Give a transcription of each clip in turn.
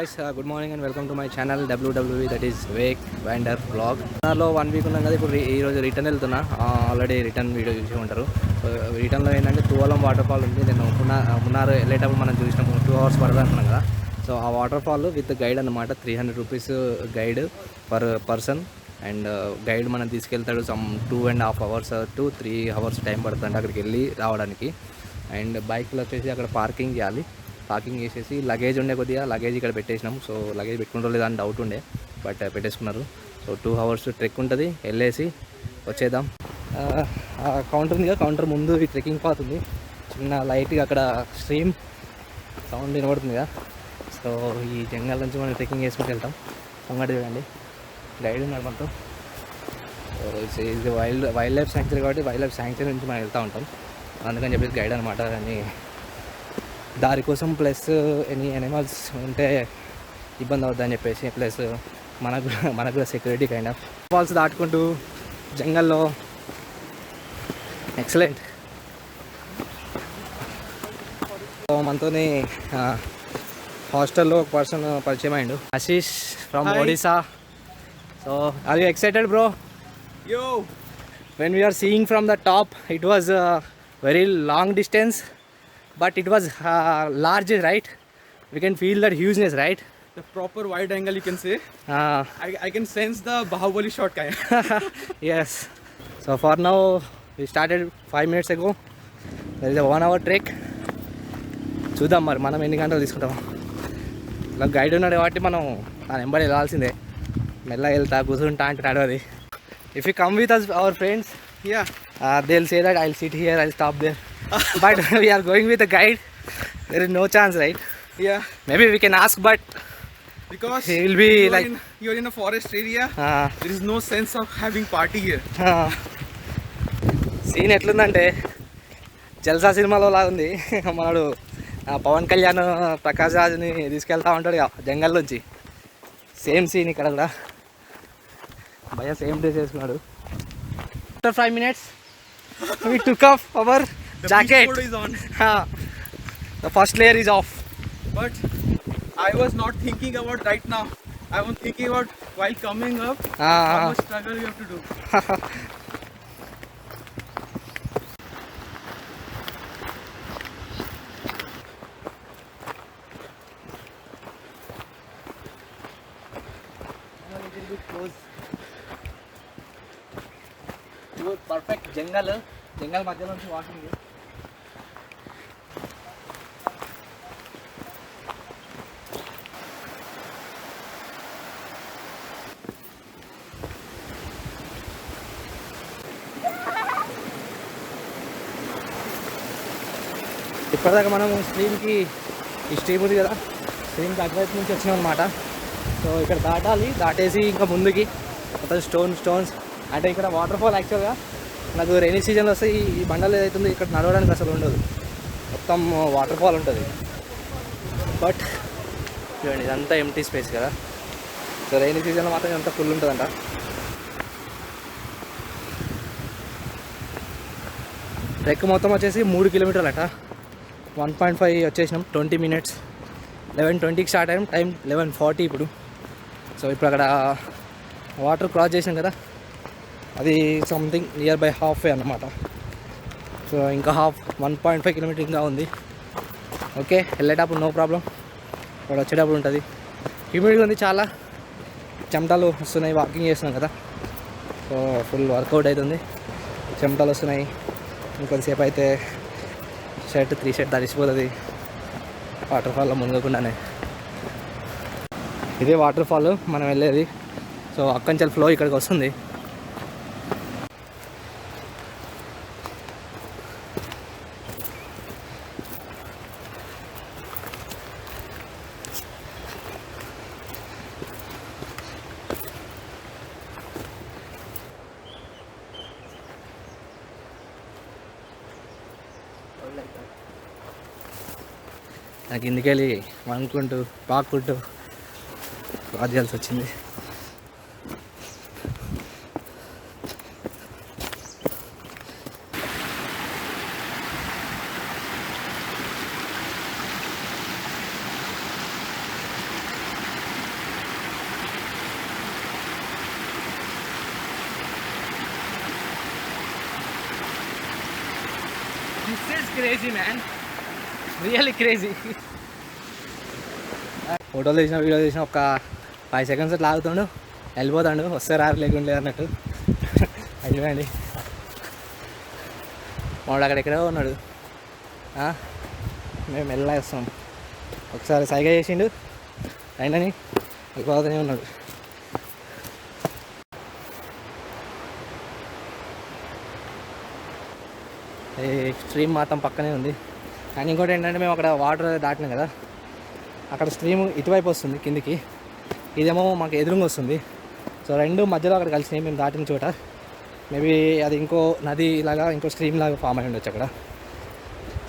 Guys, good morning and welcome to my channel WWE, that is Wake Wander Vlog. లో 1 week ఉన్నాం కదా. ఇప్పుడు ఈ రోజు రిటర్న్ వెళ్తున్నా. ఆల్రెడీ రిటర్న్ వీడియో చూసి ఉంటారు. సో రిటర్న్లో ఏంటంటే తువలం వాటర్ ఫాల్ ఉంది. నేను మున్నార్ వెళ్ళేటప్పుడు మనం చూసినాము 2 hours పడుతుంది అనుకున్నాం కదా. సో ఆ వాటర్ ఫాల్ విత్ గైడ్ అనమాట. 300 rupees guide per person. And guide మనం తీసుకెళ్తాడు. Some 2.5 hours to 3 hours time పడుతుంది అక్కడికి వెళ్ళి రావడానికి. అండ్ బైక్లో వచ్చేసి అక్కడ పార్కింగ్ చేయాలి. పార్కింగ్ చేసేసి లగేజ్ ఉండే కొద్దిగా లగేజ్ ఇక్కడ పెట్టేసినాం. సో లగేజ్ పెట్టుకుంటారో లేదా అని డౌట్ ఉండే, బట్ పెట్టేసుకున్నారు. సో 2 hours ట్రెక్ ఉంటుంది, వెళ్ళేసి వచ్చేద్దాం. కౌంటర్ ఉంది కదా, కౌంటర్ ముందు ఈ ట్రెక్కింగ్ పాత్ ఉంది. చిన్న లైట్గా అక్కడ స్ట్రీమ్ సౌండ్ వినబడుతుంది కదా. సో ఈ జంగల్ నుంచి మనం ట్రెక్కింగ్ చేసుకుంటూ వెళ్తాం. ముంగట చూడండి గైడ్ ఉన్నాడు మనతో. సో ఇది వైల్డ్ లైఫ్ శాంక్చురీ కాబట్టి వైల్డ్ లైఫ్ శాంక్చురీ నుంచి మనం వెళ్తూ ఉంటాం. అందుకని చెప్పేసి గైడ్ అనమాట. అని దారి కోసం ప్లస్ ఎనీ యానిమల్స్ ఉంటే ఇబ్బంది అవుతుందని చెప్పేసి, ప్లస్ మనకు కూడా సెక్యూరిటీ కైండ్ ఆఫ్. ఫాల్స్ దాటుకుంటూ జంగల్లో ఎక్సలెంట్. సో మనతోని హాస్టల్లో ఒక పర్సన్ పరిచయం అయ్యిండు, Ashish from Odisha. So are you excited bro? Yo! When we are seeing from the top, it was very long distance, but it was large, right? We can feel that hugeness, right? The proper wide angle, you can say. I can sense the Bahubali shot kind. Yes. So for now, we started 5 minutes ago. There is a 1 hour trek. చూద్దాం మరి మనం ఎన్ని గంటలు తీసుకుంటాం. ఇలా guide ఉన్నాడు కాబట్టి మనం ఆ నెంబర్ వెళ్ళాల్సిందే. మెల్లగా వెళ్తా కూర్చుంటా అంటే నడవది. If you come with us, our friends, Yeah. They'll say that I'll sit here, I'll stop there. But we are going with a guide. There is no chance, right? Yeah. Maybe we can ask, but Because he will be like you're in a forest area. There is no sense of having party here. Scene ఎట్లుందంటే జల్సా సినిమాలో లాగా ఉంది. మనడు పవన్ కళ్యాణ్ ప్రకాష్ రాజ్ని తీసుకెళ్తా ఉంటాడు జంగల్ నుంచి. Same scene ఇక్కడ కూడా. భయ సేమ్ డ్రెస్ వేసుకున్నాడు. After 5 minutes, we took off our jacket. The is on. The first layer is off. But I was not thinking about right now. I was thinking about while coming up, how much struggle you have to do. Perfect jungle మధ్యలో నుంచి walking. ఇప్పటిదాకా మనం స్ట్రీమ్కి, ఈ stream ఉంది కదా, స్ట్రీమ్కి అటువైపు నుంచి వచ్చినాం అనమాట. సో ఇక్కడ దాటాలి, దాటేసి ఇంకా ముందుకి మొత్తం స్టోన్స్ అంటే ఇక్కడ వాటర్ ఫాల్. యాక్చువల్గా నాకు రైనీ సీజన్లో వస్తే ఈ బండలు ఏదైతుందో ఇక్కడ నడవడానికి అసలు ఉండదు, మొత్తం వాటర్ ఫాల్ ఉంటుంది. బట్ చూడండి ఇదంతా ఎంటీ స్పేస్ కదా. సో రైనీ సీజన్లో మాత్రం ఇదంతా ఫుల్ ఉంటుందంట. ట్రెక్ మొత్తం వచ్చేసి 3 kilometers అట. 1.5 వచ్చేసినాం. 20 minutes. 11:20కి స్టార్ట్ అయ్యాం. టైం 11:40 ఇప్పుడు. సో ఇప్పుడు అక్కడ వాటర్ క్రాస్ చేసాం కదా, అది సంథింగ్ నియర్ బై హాఫ్ వే అన్నమాట. సో ఇంకా 1.5 kilometers ఇంకా ఉంది. ఓకే, వెళ్ళేటప్పుడు నో ప్రాబ్లం, ఇక్కడ వచ్చేటప్పుడు ఉంటుంది. హ్యూమిడిటీ ఉంది చాలా, చెమటలు వస్తున్నాయి. వాకింగ్ చేస్తున్నాం కదా, సో ఫుల్ వర్కౌట్ అవుతుంది. చెమటలు వస్తున్నాయి. ఇంకొంతసేపు అయితే 3 షర్ట్ తడిసిపోతుంది వాటర్ ఫాల్లో మునగకుండానే. ఇదే వాటర్ ఫాల్ మనం వెళ్ళేది. సో అక్కడి నుంచి ఫ్లో ఇక్కడికి వస్తుంది. నాకు ఇందుకెళ్ళి వణుకుంటూ పాక్కుంటూ రాజ్యాల్సి వచ్చింది. This is crazy man, really crazy. ఫోటోలు తీసిన వీడియో తీసిన ఒక 5 seconds అట్లా ఆగుతుండు, వెళ్ళిపోతాడు, వస్తే రారు లేకుండా అన్నట్టు. అయిపోయండి వాడు అక్కడ ఎక్కడో ఉన్నాడు, మేము వెళ్ళేస్తాం. ఒకసారి సైగా చేసిండు అయినని వెళ్ళిపోతూనే ఉన్నాడు. ఈ స్ట్రీమ్ మాత్రం పక్కనే ఉంది. కానీ ఇంకోటి ఏంటంటే మేము అక్కడ వాటర్ దాటినాం కదా, అక్కడ స్ట్రీమ్ ఇటువైపు వస్తుంది కిందికి, ఇదేమో మాకు ఎదురుగా వస్తుంది. సో రెండు మధ్యలో అక్కడ కలిసినాయి మేము దాటిన చోట. మేబీ అది ఇంకో నది లాగా ఇంకో స్ట్రీమ్ లాగా ఫామ్ అయి ఉండొచ్చు అక్కడ.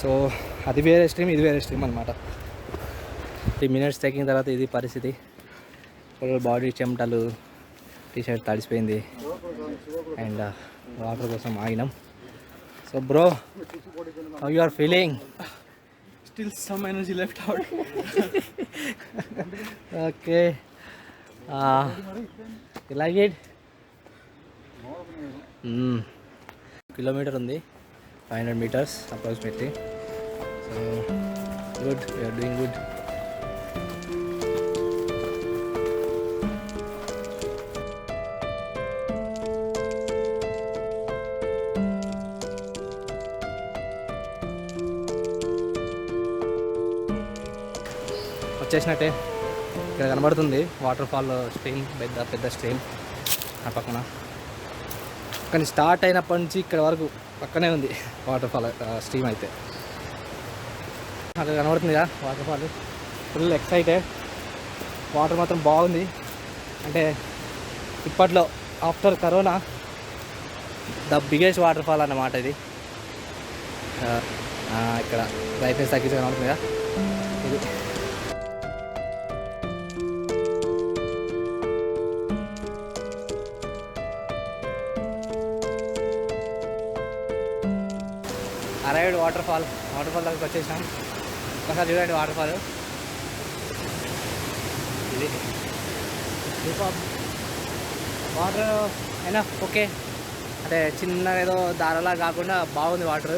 సో అది వేరే స్ట్రీమ్, ఇది వేరే స్ట్రీమ్ అనమాట. 3 minutes తగ్గిన తర్వాత ఇది పరిస్థితి. ఫుల్ బాడీ చెమటలు, టీషర్ట్ తడిసిపోయింది అండ్ వాటర్ కోసం ఆగినాం. So bro, how you are feeling? Still some energy left out. Okay. You like it? Kilometer ఉంది, 500 meters approximately. So good, we are doing good. వచ్చేసినట్టే, ఇక్కడ కనబడుతుంది వాటర్ ఫాల్ స్ట్రీమ్, పెద్ద stream ఆ పక్కన. కానీ స్టార్ట్ అయినప్పటి నుంచి ఇక్కడ వరకు పక్కనే ఉంది వాటర్ ఫాల్ స్ట్రీమ్. అయితే అక్కడ కనబడుతుంది కదా water fall. Full excited, water మాత్రం బాగుంది. అంటే ఇప్పట్లో after corona the biggest water fall అన్నమాట ఇది. ఇక్కడ బ్రైట్నెస్ తగ్గించి కనబడుతుంది కదా ఇది. అరైవ్డ్ వాటర్ ఫాల్ దగ్గరికి వచ్చేసాం. ఒకసారి చూడండి వాటర్ ఫాల్ ఇది. వాటర్ అయినా ఓకే, అంటే చిన్న ఏదో దారలా కాకుండా బాగుంది water.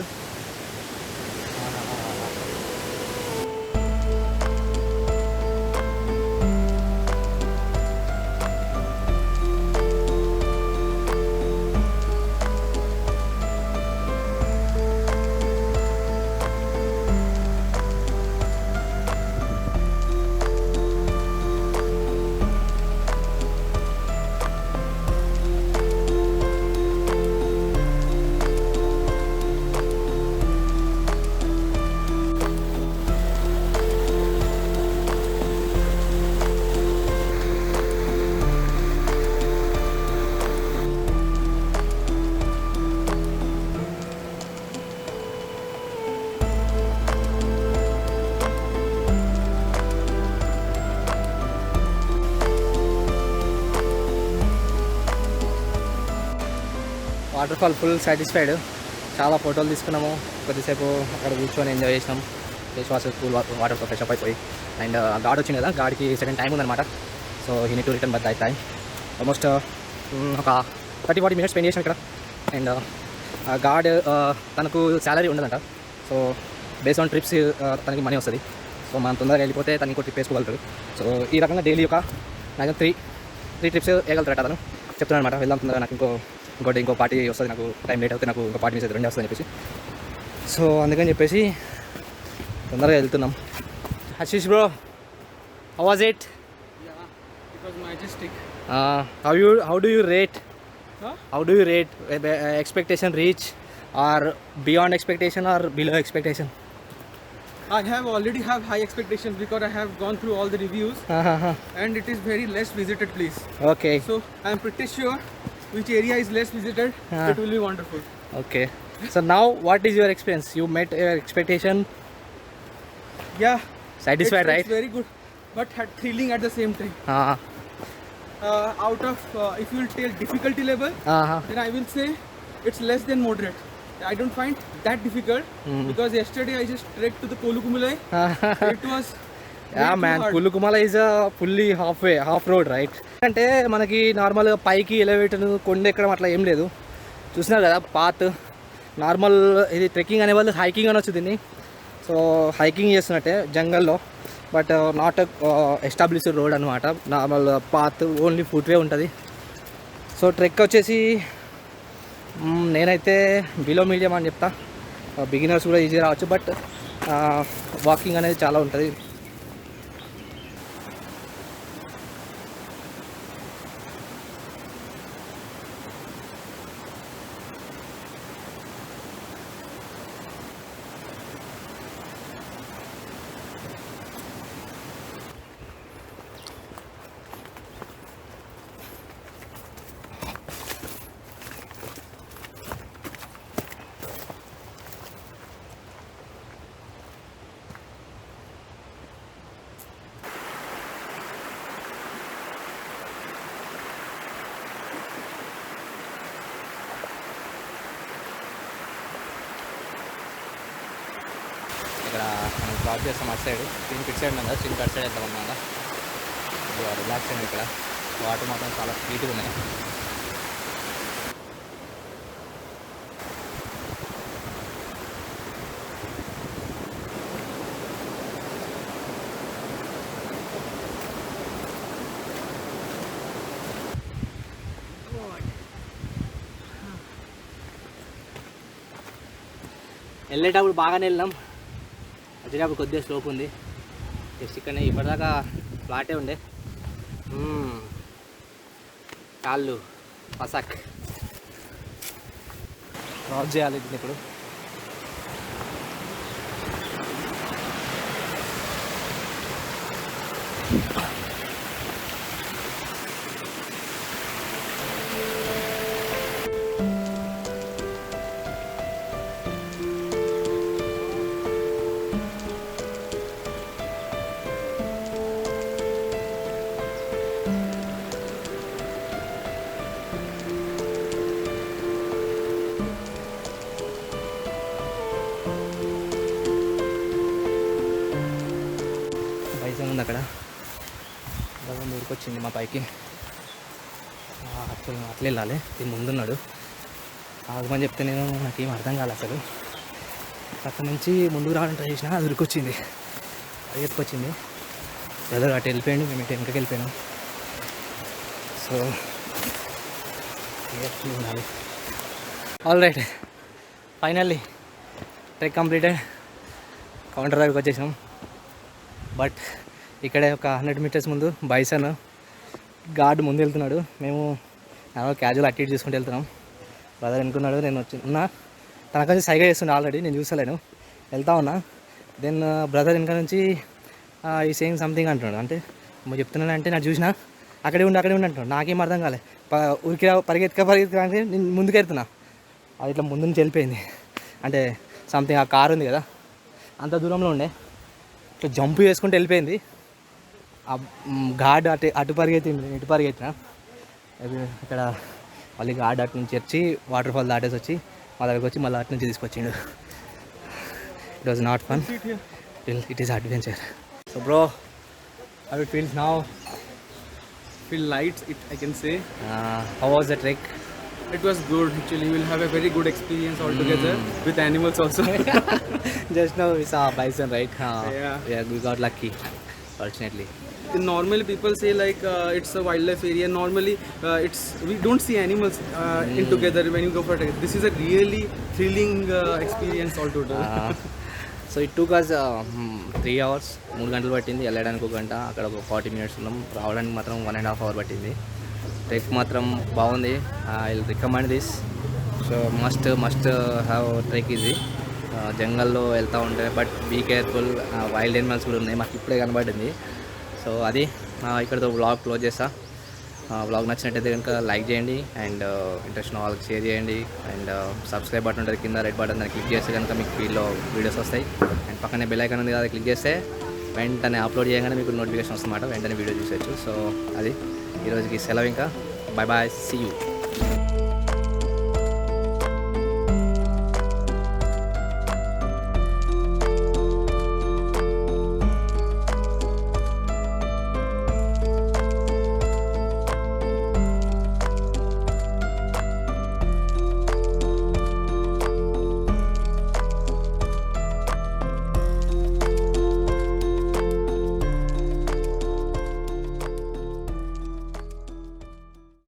Waterfall full satisfied. చాలా ఫోటోలు తీసుకున్నాము, కొద్దిసేపు అక్కడ కూర్చొని ఎంజాయ్ చేసినాం. ఫేస్ వాష్, కూల్ వాటర్తో ఫ్రెష్ అప్ అయిపోయి. అండ్ గాడ్ వచ్చింది కదా, గాడికి సెకండ్ టైం ఉందన్నమాట. So he need to return but that time. Almost ఒక 30-40 minutes స్పెండ్ చేసాం ఇక్కడ. అండ్ గాడ్ తనకు శాలరీ ఉండదంట. సో బేస్డ్ ఆన్ ట్రిప్స్ తనకి మనీ వస్తుంది. సో మనం తొందరగా వెళ్ళిపోతే తను ఇంకో ట్రిప్ వేసుకోగలుగుతాడు. సో ఈ రకంగా డైలీ ఒక నాకు 3 trips వేయగలుగుతారట తను. చెప్తున్నాను అనమాట, వెళ్దాం తొందరగా, నాకు ఇంకో పార్టీ వస్తుంది, నాకు టైం లేట్ అవుతుంది, నాకు ఇంకో పార్టీ మిస్ అవుతుంది, 2 వస్తుందని చెప్పేసి. సో అందుకని చెప్పేసి తొందరగా వెళ్తున్నాం. Hashish bro, how was it? It was majestic. How do you rate? How do you rate expectation reach or beyond expectation or below expectation? I have already have high expectations because I have gone through all the reviews and it is very less visited place. Okay. So I am pretty sure which area is less visited, it will be wonderful. Okay. So now what is your experience? You met your expectation? Yeah. Satisfied, right? It's very good, but thrilling at the same time. Out of if you will tell difficulty level, then I will say it's less than moderate. I don't find that difficult because yesterday I just trekked to the Kulukkumalai. It was man, Kulukkumalai is a fully half road, right? అంటే మనకి నార్మల్గా పైకి elevator కొండ ఎక్కడం అట్లా ఏం లేదు. చూసినారు కదా పాత్, నార్మల్ ఇది ట్రెక్కింగ్ అనే వాళ్ళు హైకింగ్ అనొచ్చు దీన్ని. సో హైకింగ్ చేస్తున్నట్టే జంగల్లో, బట్ నాట్ ఎస్టాబ్లిష్డ్ రోడ్ అనమాట. నార్మల్ పాత్, ఓన్లీ ఫుట్వే ఉంటుంది. సో ట్రెక్ వచ్చేసి నేనైతే బిలో మీడియం అని చెప్తా. బిగినర్స్ కూడా ఈజీ రావచ్చు, బట్ వాకింగ్ అనేది చాలా ఉంటుంది. ఇక్కడ మనం క్రాస్ చేస్తాం అటు సైడ్, దీనికి ఇటు సైడ్ ఉంది కదా, దీనికి అటు సైడ్ వెళ్తాం అన్నమాట. రిలాక్స్ అయింది. ఇక్కడ వాటర్ మాత్రం చాలా స్వీట్గా ఉన్నాయి. వెళ్ళేటప్పుడు బాగానే వెళ్ళాం, వచ్చేటప్పుడు కొద్దిగా స్లోప్ ఉంది. జస్ట్ ఇక్కడనే ఇప్పటిదాకా ఫ్లాటే ఉండే, కాళ్ళు పసాక్ క్రాస్ చేయాలి దీన్ని ఇప్పుడు. ఉంది అక్కడ ఊరికొచ్చింది మా పైకి. అట్లా వెళ్ళాలి, ఇది ముందున్నాడు. ఆగమని చెప్తే నాకేం అర్థం కాలేదు అసలు. అక్కడ నుంచి ముందుకు రావడం ట్రై చేసినా, అది ఉరికొచ్చింది, అది ఎత్తుకొచ్చింది. బ్రదర్ అటు వెళ్ళిపోయాడు, మేము ఇటు వెనకకి వెళ్ళిపోయాను. సో ఉండాలి. All right, finally trek completed. Counter దగ్గరికి వచ్చేసినాం. బట్ ఇక్కడే ఒక 100 మీటర్స్ ముందు బైసన్ గార్డ్ ముందు వెళ్తున్నాడు. మేము క్యాజువల్ యాక్టివిటీ చేసుకుంటూ వెళ్తున్నాం. బ్రదర్ అనుకున్నాడు, నేను ఉన్నా, తనకొచ్చి సైగా చేస్తుండే ఆల్రెడీ, నేను చూసలేను, వెళ్తా ఉన్నా. దెన్ బ్రదర్ వెనక నుంచి ఈ సేయింగ్ సంథింగ్ అంటున్నాడు. అంటే చెప్తున్నాను అంటే నాకు చూసినా అక్కడే ఉండి అంటున్నాడు. నాకేం అర్థం కాలే. ఊరికి పరిగెత్తుక నేను ముందుకు వెళ్తున్నా, అది ఇట్లా ముందు నుంచి వెళ్ళిపోయింది. అంటే సంథింగ్ ఆ కారు ఉంది కదా, అంత దూరంలో ఉండే, ఇట్లా జంప్ చేసుకుంటూ వెళ్ళిపోయింది. ఆ ఘాట్ అటు పరిగెత్తింది, ఇటు పరిగెత్తిన. ఇక్కడ మళ్ళీ ఘాట్ అటు నుంచి వచ్చి వాటర్ ఫాల్ దాటేసి వచ్చి మా దగ్గరికి వచ్చి మళ్ళీ అటు నుంచి తీసుకొచ్చిండు. It was not fun, it is adventure. So bro, how it feels now? Feel light, I can say. How was the trek? It was good actually. We'll have a very good experience altogether with animals also. Just now we saw bison, right? Yeah, we got lucky, fortunately. Normally people say like it's a wildlife area. Normally we don't see animals in together when you go for a trek. This is a really thrilling experience altogether. So it took us 3 hours, 3 గంటలు పట్టింది. వెళ్ళడానికి 1 గంట, అక్కడ ఒక 40 minutes ఉన్నాం. రావడానికి మాత్రం 1.5 hour పట్టింది. ట్రెక్ మాత్రం బాగుంది. I will recommend this. So must have trek ఇది. జంగల్లో వెళ్తూ ఉంటే, but be careful. Wild animals కూడా ఉన్నాయి, మాకు ఇప్పుడే కనబడింది. సో అది ఇక్కడతో వ్లాగ్ క్లోజ్ చేస్తా. వ్లాగ్ నచ్చినట్టయితే కనుక లైక్ చేయండి, అండ్ ఇంట్రెస్ట్ ఉన్న వాళ్ళకి షేర్ చేయండి, అండ్ సబ్స్క్రైబ్ బటన్ ఉంటుంది కింద, రెడ్ బటన్ దాన్ని క్లిక్ చేస్తే కనుక మీకు ఫీల్డ్లో వీడియోస్ వస్తాయి. అండ్ పక్కనే బెల్ ఐకాన్ ఉంది కదా, క్లిక్ చేస్తే వెంటనే అప్లోడ్ చేయగానే మీకు నోటిఫికేషన్ వస్తుందన్నమాట, వెంటనే వీడియో చూసేయచ్చు. సో అది ఈరోజుకి సెలవు. ఇంకా బై బాయ్, సీ యూ.